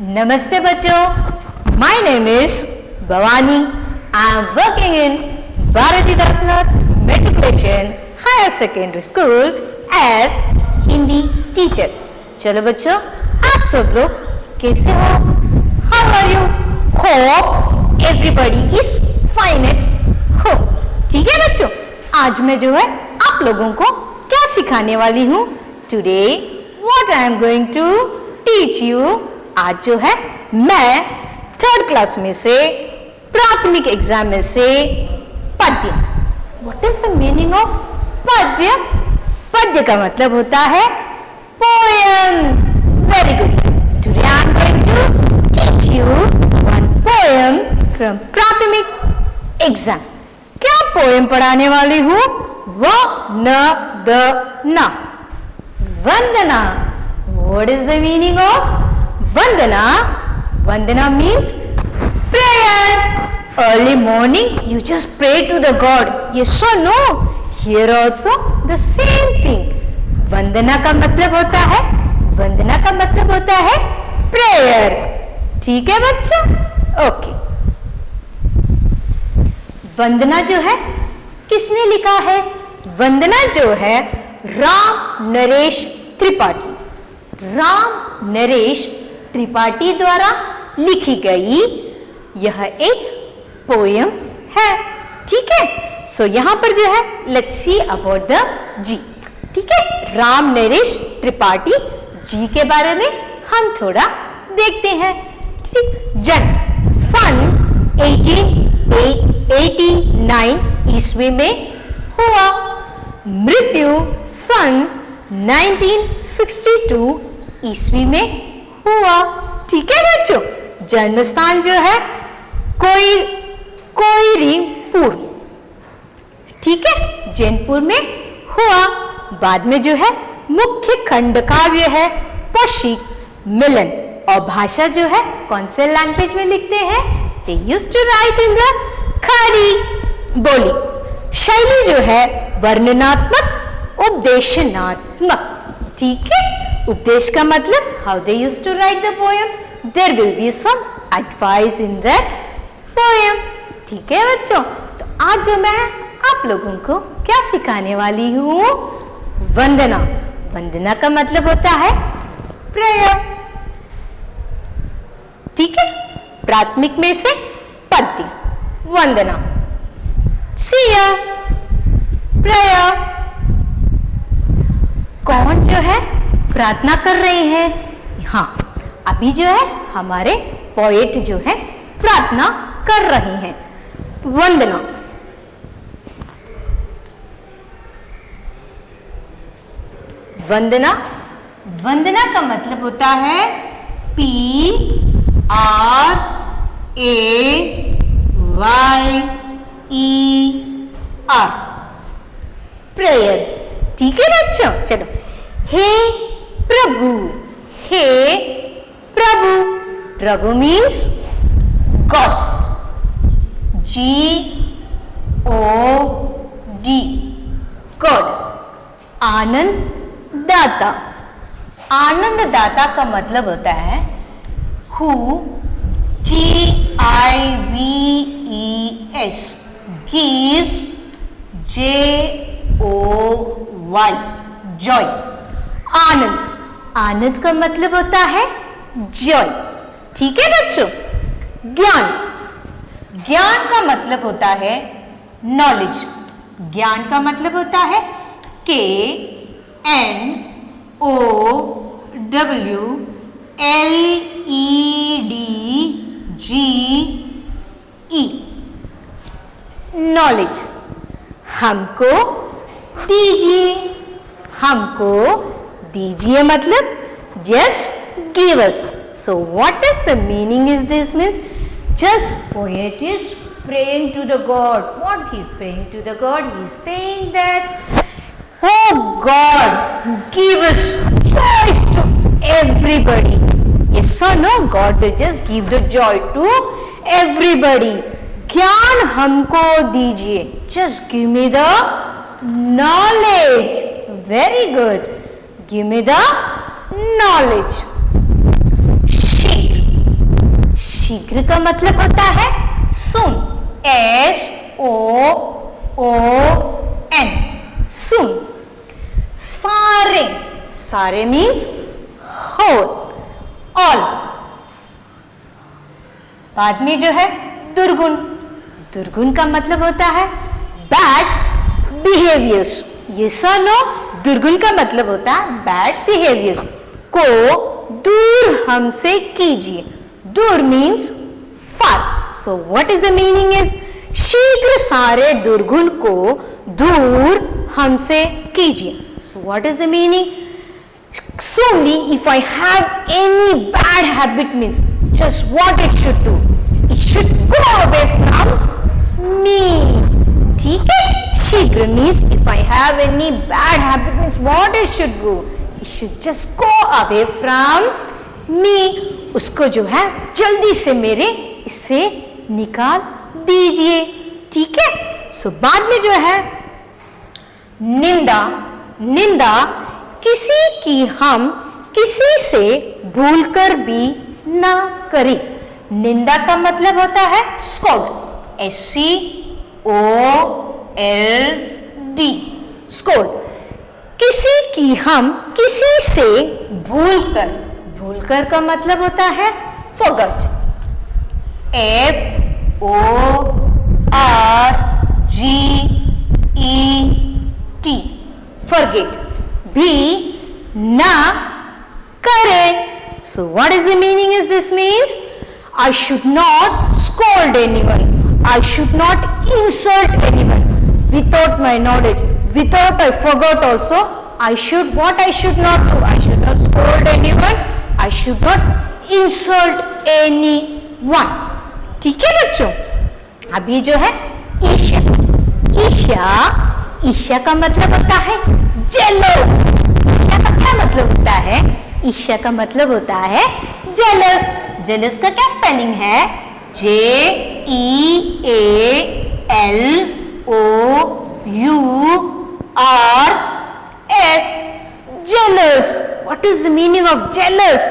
Namaste bachcho, my name is Bhavani. I am working in Bharatidasnath Matriculation Higher Secondary School as Hindi teacher. चलो बच्चों, आप सब लोग कैसे हो? How are you? Hope everybody is fine at home. ठीक है बच्चों, आज मैं जो है आप लोगों को क्या सिखाने वाली हूँ? Today what I am going to teach you, आज जो है मैं 3rd क्लास में से प्राथमिक एग्जाम में से पद्य. What is the meaning of पद्य? पद्य का मतलब होता है poem. Very good. Today I am going to teach you one poem from प्राथमिक एग्जाम. क्या पोएम पढ़ाने वाली हूँ? वंदना. वंदना. What is the meaning of Vandana? Vandana means prayer. Early morning you just pray to the God. Yes or no? Here also the same thing. वंदना का मतलब होता है, वंदना का मतलब होता है प्रेयर. ठीक है बच्चों? ओके. वंदना जो है किसने लिखा है? वंदना जो है राम नरेश त्रिपाठी. राम नरेश त्रिपाठी द्वारा लिखी गई यह एक पोयम है. ठीक है? सो यहां पर जो है लेट्स सी अबाउट द जी. ठीक है, राम नरेश त्रिपाठी जी के बारे में हम थोड़ा देखते हैं. ठीक, जन्म सन 1889 ईस्वी में हुआ. मृत्यु सन 1962 ईस्वी में हुआ. ठीक है बच्चों? जन्म स्थान जो है कोइरीपुर. ठीक है, जैनपुर में हुआ. बाद में जो है मुख्य खंड काव्य है पशिक मिलन. और भाषा जो है कौन से लैंग्वेज में लिखते हैं? They used to write in the खड़ी बोली. शैली जो है वर्णनात्मक उपदेशनात्मक. ठीक है, उपदेश का मतलब how they used to write the poem. There will be some advice in that poem. ठीक है बच्चों? तो आज जो मैं आप लोगों को क्या सिखाने वाली हूँ? वंदना. वंदना का मतलब होता है प्रेयर. ठीक है, प्राथमिक में से पद्य वंदना. सिया प्रेयर. कौन जो है प्रार्थना कर रहे हैं? हाँ, अभी जो है हमारे पोएट जो है प्रार्थना कर रहे हैं. वंदना. वंदना. वंदना का मतलब होता है PRAYER. प्रेयर. ठीक है बच्चों? चलो. हे प्रभु. हे प्रभु. प्रभु मीन्स गॉड. GOD God. आनंद दाता. आनंद दाता का मतलब होता है हु. GIVES gives JOY joy. आनंद. आनंद का मतलब होता है जॉय. ठीक है बच्चों? ज्ञान. ज्ञान का मतलब होता है नॉलेज. ज्ञान का मतलब होता है KNOWLEDGE नॉलेज. हमको दीजिए. हमको दीजिए मतलब just give us. So what is the meaning is this? Means just poet is praying to the God. What he is praying to the God? He is saying that, oh God, give us joy to everybody. Yes or no? God will just give the joy to everybody. ज्ञान हमको दीजिए. Just give me the knowledge. Very good. Give me the knowledge. Sheep. शीघ्र का मतलब होता है soon, SOON, soon. सारे, सारे means whole, all. बाद में जो है दुर्गुण, दुर्गुण का मतलब होता है bad behaviors. ये सुनो, दुर्गुण का मतलब होता है bad behaviors. को दूर हमसे कीजिए. दूर means far. So what is the meaning is शीघ्र सारे दुर्गुण को दूर हमसे कीजिए. So what is the meaning? Solely if I have any bad habit means just what it should do. It should go away from me. ठीक है? शीघ्र means if I have any bad habit means what it should go. It should just go away from me. उसको जो है जल्दी से मेरे इससे निकाल दीजिए. ठीक है? सो बाद में जो है निंदा, निंदा किसी की हम किसी से भूलकर भी ना करें. निंदा का मतलब होता है स्कॉल्ड, SCOLD, स्कॉल्ड. किसी की हम किसी से भूलकर, भूलकर का मतलब होता है forget, FORGET, forget. भी ना करें. So what is the meaning is this means I should not scold anyone, I should not insult anyone without my knowledge, without I forgot also. I should, what I should not do, I should not scold anyone, I should not insult anyone. ठीक है बच्चों? अब ये जो है ईर्ष्या, ईर्ष्या, ईर्ष्या का मतलब होता है जेलस. ईर्ष्या का क्या मतलब होता है? ईर्ष्या का मतलब होता है जेलस. जेलस का क्या स्पेलिंग है? JEALOURS. Jealous. What is the meaning of jealous?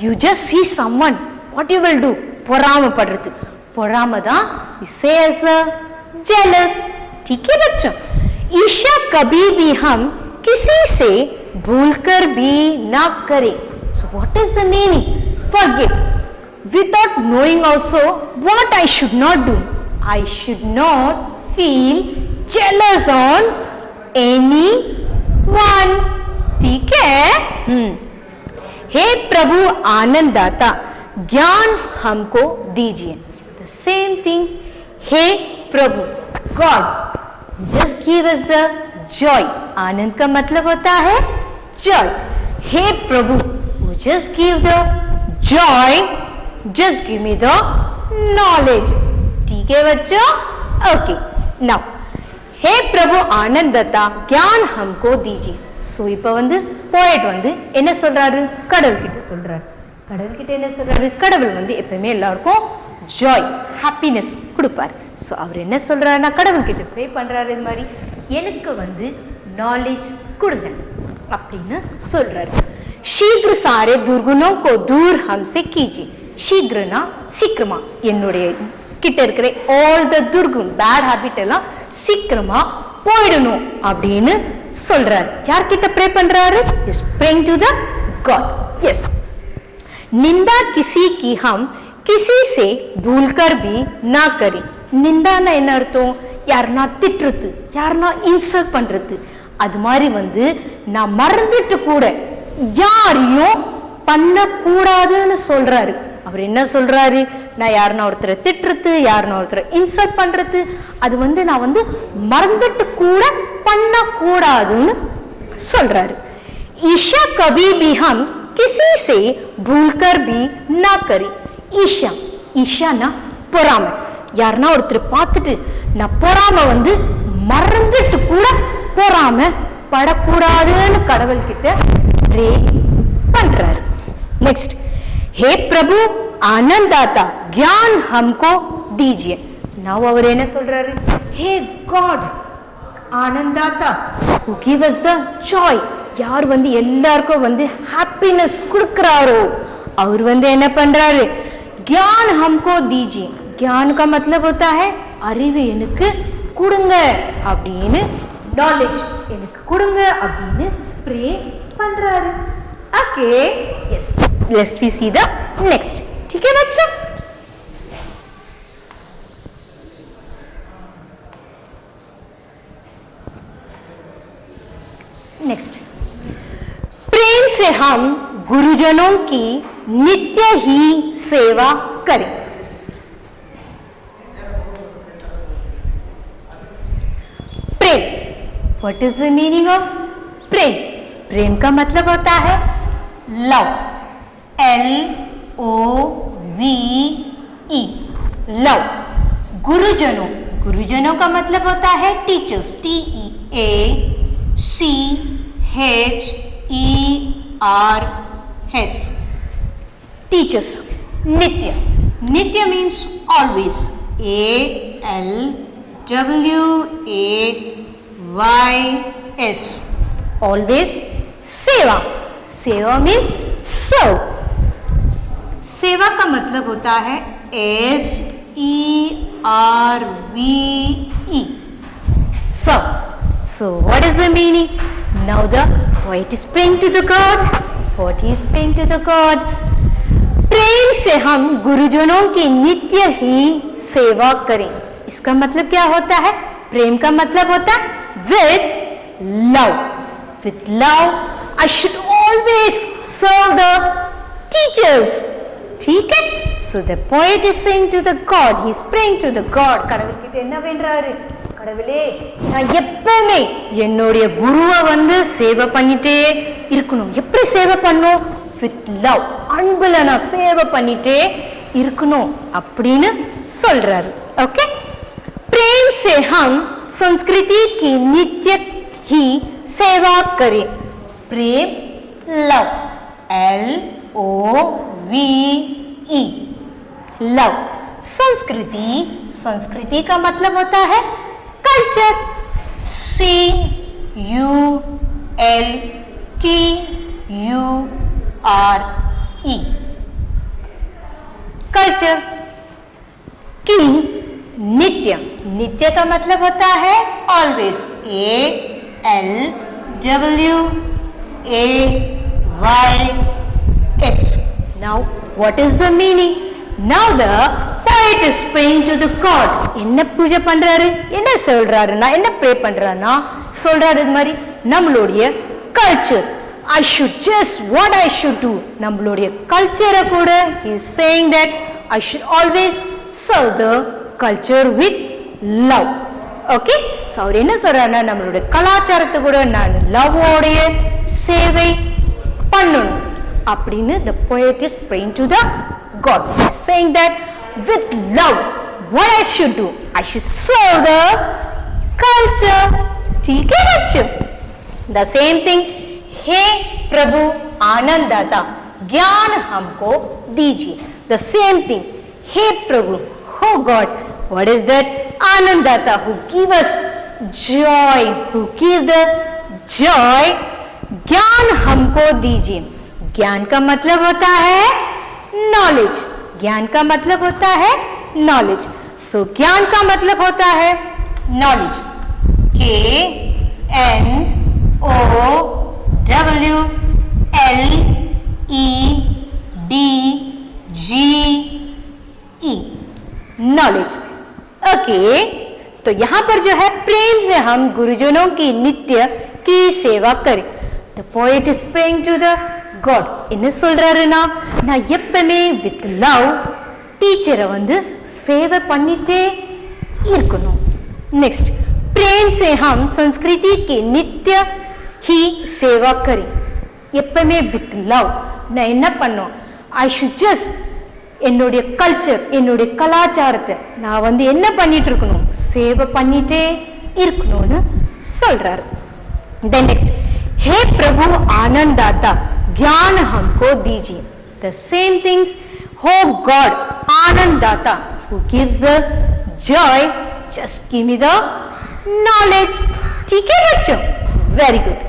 You just see someone, what you will do? பொறாமைப்படுறது. பொறாமை தான் we say as a jealous. ठीक है बच्चों? ईर्ष्या कभी भी हम किसी से भूलकर भी ना करें. So what is the meaning? Forget. Without knowing also what I should not do. I should not feel jealous on anyone. ठीक है? हे प्रभु आनंद दाता, ज्ञान हमको दीजिए. The same thing. Hey Prabhu, God, just give us the joy. आनंद का मतलब होता है joy. Hey Prabhu, just give the joy, just give me the knowledge. ठीक है बच्चों? Okay. Now, हे प्रभु आनंद दाता, ज्ञान हमको दीजिए. सो இப்போ வந்து போயட் வந்து என்ன சொல்றாரு? கடவுள்கிட்ட சொல்றாரு. கடவுள்கிட்ட என்ன சொல்றாரு? கடவுள் வந்து எப்பவுமே எல்லாருக்கும் ஜாய், ஹாப்பினஸ் கொடுப்பார். ஸோ அவர் என்ன சொல்றாருன்னா கடவுள்கிட்ட ப்ரே பண்றாரு, இது மாதிரி எனக்கு வந்து நாலேஜ் கொடுங்க அப்படின்னு சொல்றாரு. शीघ्र सारे दुर्गुणों को दूर हमसे कीजिए. शीघ्रனா சீக்கிரமா என்னுடைய கிட்ட இருக்கிற ஆல் த துர்குண் பேட் ஹாபிட் எல்லாம் சீக்கிரமா போயிடணும் அப்படின்னு சொல்றாரு. யார்கிட்ட ப்ரே பண்றாரு? Is praying to the God. Yes. निंदा किसी की हम किसी से भूलकर भी ना करें. நிந்தானா என்ன அர்த்தம்? யாரனா திட்டுறது, யாரனா இன்சல்ட் பண்றது. அது மாதிரி வந்து நான் மறந்துட்டு கூட யாரையும் பண்ணக்கூடாதுன்னு சொல்றாரு. அவர் என்ன சொல்றாரு? நான் யாருன்னா ஒருத்தரை திட்டுறது, யாருன்னா ஒருத்தரை இன்சல்ட் பண்றது, அது வந்து நான் வந்து மறந்துட்டு கூட பண்ணக்கூடாதுன்னு சொல்றாரு. ईर्ष्या कभी भी हम किसी से भूलकर भी ना करें. ईर्ष्या, ईर्ष्याனா பொறாமை. யாருன்னா ஒருத்தரை பார்த்துட்டு நான் பொறாமை வந்து மறந்துட்டு கூட பொறாமை படக்கூடாதுன்னு கடவுள் கிட்ட ப்ரே பண்றாரு. நெக்ஸ்ட், हे प्रभु आनंदाता, ज्ञान हमको दीजिए. now அவர் என்ன சொல்றாரு? हे God ஆனந்தாத்தா, who give us the joy. யார் வந்து எல்லாருக்கும் வந்து ஹாப்பினஸ் கொடுக்கறாரோ அவர் வந்து என்ன பண்றாரு? ज्ञान हमको दीजिए. ज्ञान का मतलब होता है அறிவு எனக்கு கொடுங்க அப்படின்னு, knowledge எனக்கு கொடுங்க அப்படின்னு pray பண்றாரு. Okay, yes, let's we see the next. ठीक है बच्चों? नेक्स्ट, प्रेम से हम गुरुजनों की नित्य ही सेवा करें. प्रेम, what is the meaning of प्रेम? प्रेम का मतलब होता है लव, LOVE, लव. गुरुजनों, गुरुजनों का मतलब होता है टीचर्स, TEACHERS, टीचर्स. नित्य, नित्य मीन्स ऑलवेज, ALWAYS, ऑलवेज. सेवा, सेवा मीन्स सर्व. सेवा का मतलब होता है SERVE, serve. So what is the meaning? Now the poet is praying to the God. What he is praying to the God? प्रेम से हम गुरुजनों की नित्य ही सेवा करें. इसका मतलब क्या होता है? प्रेम का मतलब होता है with love. With love, I should always serve the teachers. ठीक है? So the poet is saying to the God, he is praying to the God. கடவுள்கிட்ட என்ன வேண்டுறாரு? கடவுளே, நான் எப்பவுமே என்னுடைய குருவை வந்து சேவை பண்ணிட்டே இருக்கணும். எப்படி சேவை பண்ணும்? வித் லவ், அன்புல நான் சேவை பண்ணிட்டே இருக்கணும் அப்படின்னு சொல்றாரு. ஓகே, प्रेम से हम संस्कृति की नित्य ही सेवा करें. प्रेम, लव, LOVE, लव. संस्कृति, संस्कृति का मतलब होता है कल्चर, CULTURE, कल्चर. की नित्य, नित्य का मतलब होता है always, ALWAYS. Now what is the meaning? Now the poet is praying to the God. என்ன பூஜை பண்றாரு? என்ன சொல்றாருன்னா, என்ன ப்ரே பண்றாருன்னா சொல்றாரு இது மாதிரி நம்மளுடைய culture, I should just what I should do. நம்மளுடைய கல்ச்சரை கூட he is saying that I should always serve the culture with love. Okay, so அவர் என்ன சொல்றாருன்னா நம்மளுடைய கலாச்சாரத்தை கூட நான் லவ்வோடைய சேவை பண்ணணும் அப்படின்னு the poet is praying to the God. He is saying that with love what I should do, I should serve the culture. ठीक है बच्चों? The same thing, हे प्रभु आनंद दाता ज्ञान हमको दीजिए. The same thing, hey Prabhu, oh God, what is that? आनंद दाता, who give us joy, who give the joy. ज्ञान हमको दीजिए. ज्ञान का मतलब होता है नॉलेज. ज्ञान का मतलब होता है नॉलेज. सो ज्ञान का मतलब होता है नॉलेज. KNOWLEDGE, knowledge. ओके, तो यहाँ पर जो है प्रेम से हम गुरुजनों की नित्य की सेवा करें. The poet is praying to the God. என்ன சொல்றாருன்னா நான் எப்பவுமே வித் லவ் டீச்சரை வந்து சேவை பண்ணிட்டே இருக்கணும். नेक्स्ट, प्रेम से हम संस्कृति की नित्य ही सेवा करें. எப்பவுமே வித் லவ் நான் என்ன பண்ணும், ஐ ஷுட் ஜஸ்ட் என்னுடைய கல்ச்சர், என்னுடைய கலாச்சாரத்தை நான் வந்து என்ன பண்ணிட்டு இருக்கணும், சேவை பண்ணிட்டே இருக்கணும்னு சொல்றாரு. Then next, हे प्रभु आनंद दाता ज्ञान हमको दीजिए. The same things, oh God, आनंद दाता, who gives the joy, just give me the knowledge. ठीक है बच्चों? Very good.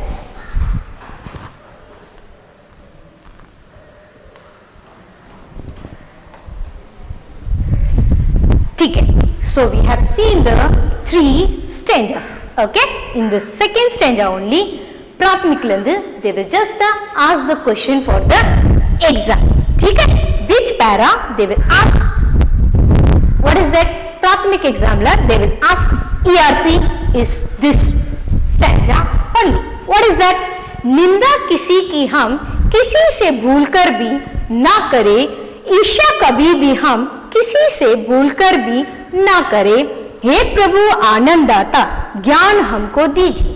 ठीक है. So we have seen the 3 stanzas. Okay, in the second stanza only प्राथमिक लंदे they will just ask the question for the exam. ठीक है, which para they will ask, what is that प्राथमिक exam La they will ask ERC is this stanza only. What is that? निंदा किसी की हम किसी से भूलकर भी ना करे, ईर्ष्या कभी भी हम किसी से भूलकर भी ना करे, हे प्रभु आनंददाता ज्ञान हमको दीजिए.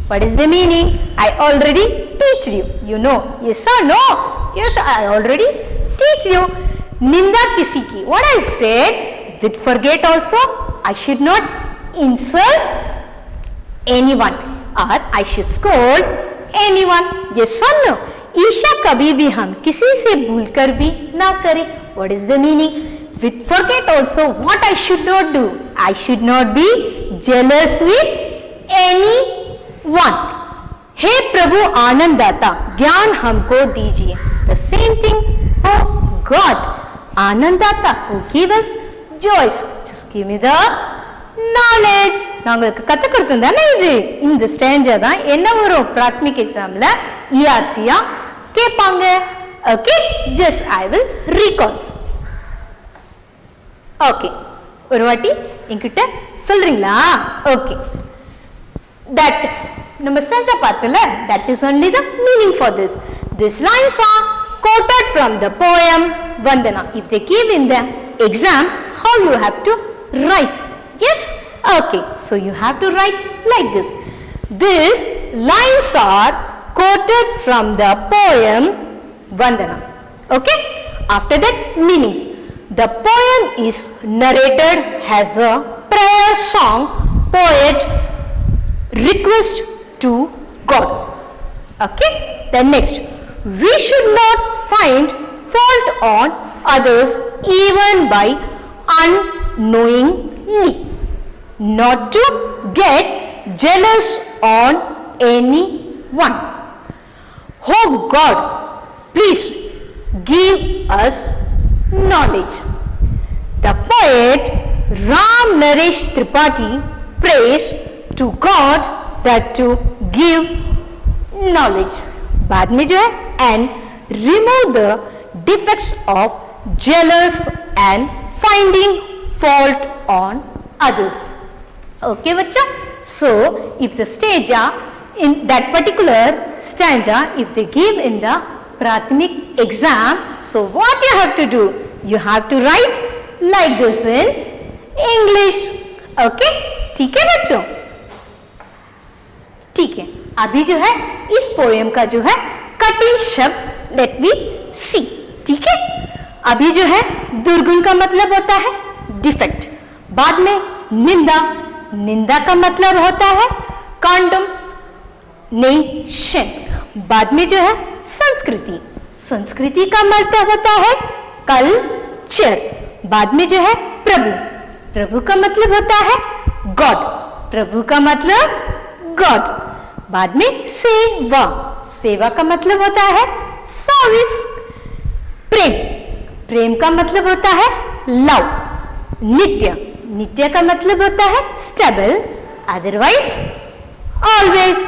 What is the meaning? I already teach you. You know? Yes or no? Yes, I already teach you. निंदा किसी की. What I said? With forget also. I should not insult anyone or I should scold anyone. Yes or no? ईर्ष्या कभी भी हम किसी से भूलकर भी ना करें. What is the meaning? With forget also what I should not do. I should not be jealous with anyone. हे प्रभु आनंददाता ज्ञान हमको दीजिए. The same thing, oh God, आनंददाता who give us joys. Just give me the knowledge. நாங்களுக்கு கத்து கொடுத்ததானே இது. இந்த ஸ்டான்ஜா தான் என்ன வரும் பிராத்மிக் எக்ஸாம்ல ERC-யா கேட்பாங்க. Okay, just I will recall. Okay, ஒரு வாட்டி என்கிட்ட சொல்றீங்களா? Okay, that நம்ம ஸ்டான்ஜா பார்த்தல, that is only the meaning for this. These lines are quoted from the poem Vandana. If they give in the exam, how you have to write? Yes? Okay, so you have to write like this. These lines are quoted from the poem Vandana. Okay? After that, meanings. The poem is narrated as a prayer song, poet request to God. Okay? Then next, we should not find fault on others even by unknowingly. Not to get jealous on anyone. Oh God, please give us knowledge. The poet Ram Naresh Tripathi prays to God that to give knowledge. बाद में जो है and remove the defects of jealous and finding fault on others. Okay बच्चा, so if the stanza in that particular stanza if they give in the prathmik exam, so what you have to do, you have to write like this in English. Okay, ठीक है बच्चों? ठीक है, अभी जो है इस पोएम का जो है कठिन शब्द लेट मी सी. ठीक है, अभी जो है दुर्गुण का मतलब होता है डिफेक्ट, बाद में निंदा, निंदा का मतलब होता है कॉन्डमनेशन, बाद में जो है संस्कृति, संस्कृति का मतलब होता है कल्चर, बाद में जो है प्रभु, प्रभु का मतलब होता है गॉड, प्रभु का मतलब गॉड, बाद में सेवा, सेवा का मतलब होता है सर्विस, प्रेम, प्रेम का मतलब होता है लव, नित्य, नित्य का मतलब होता है स्टेबल, अदरवाइज ऑलवेज.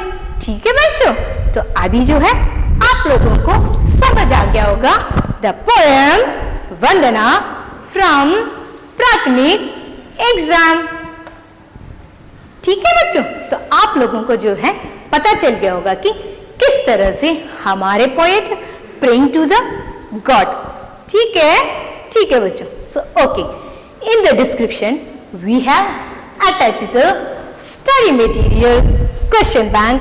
ठीक है बच्चों, तो अभी जो है आप लोगों को समझ आ गया होगा द पोएम वंदना फ्रॉम प्राथमिक एग्जाम. ठीक है बच्चों, तो आप लोगों को जो है पता चल गया होगा कि किस तरह से हमारे poet praying to the God. ठीक है बच्चों. So okay, in the description we have attached the study material, question bank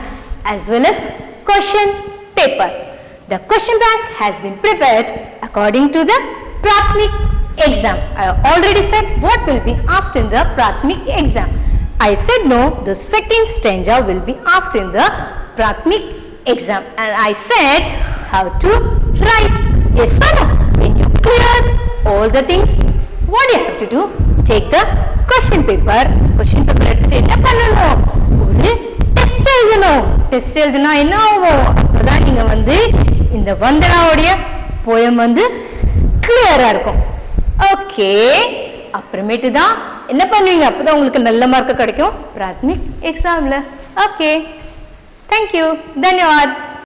as well as question paper. The question bank has been prepared according to the Prathmik exam. I already said what will be asked in the Prathmik exam. I said no, the second stanza will be asked in the Prathmik exam, and I said how to write. Yes or no? When you clear all the things, what you have to do? Take the question paper. Question paper எடுத்துட்டு என்ன பண்ணணும்? ஒரு test எழுதணும். Test எழுதுனா என்ன ஆகும்? அப்பதான் நீங்க வந்து இந்த வந்தனாவுடைய போயம் வந்து கிளியரா இருக்கும். ஓகே, அப்புறமேட்டு தான் என்ன பண்ணுவீங்க, அப்பதான் உங்களுக்கு நல்ல மார்க் கிடைக்கும் பிராத்மிக் எக்ஸாம்ல. Okay, thank you, தன்யவாத்.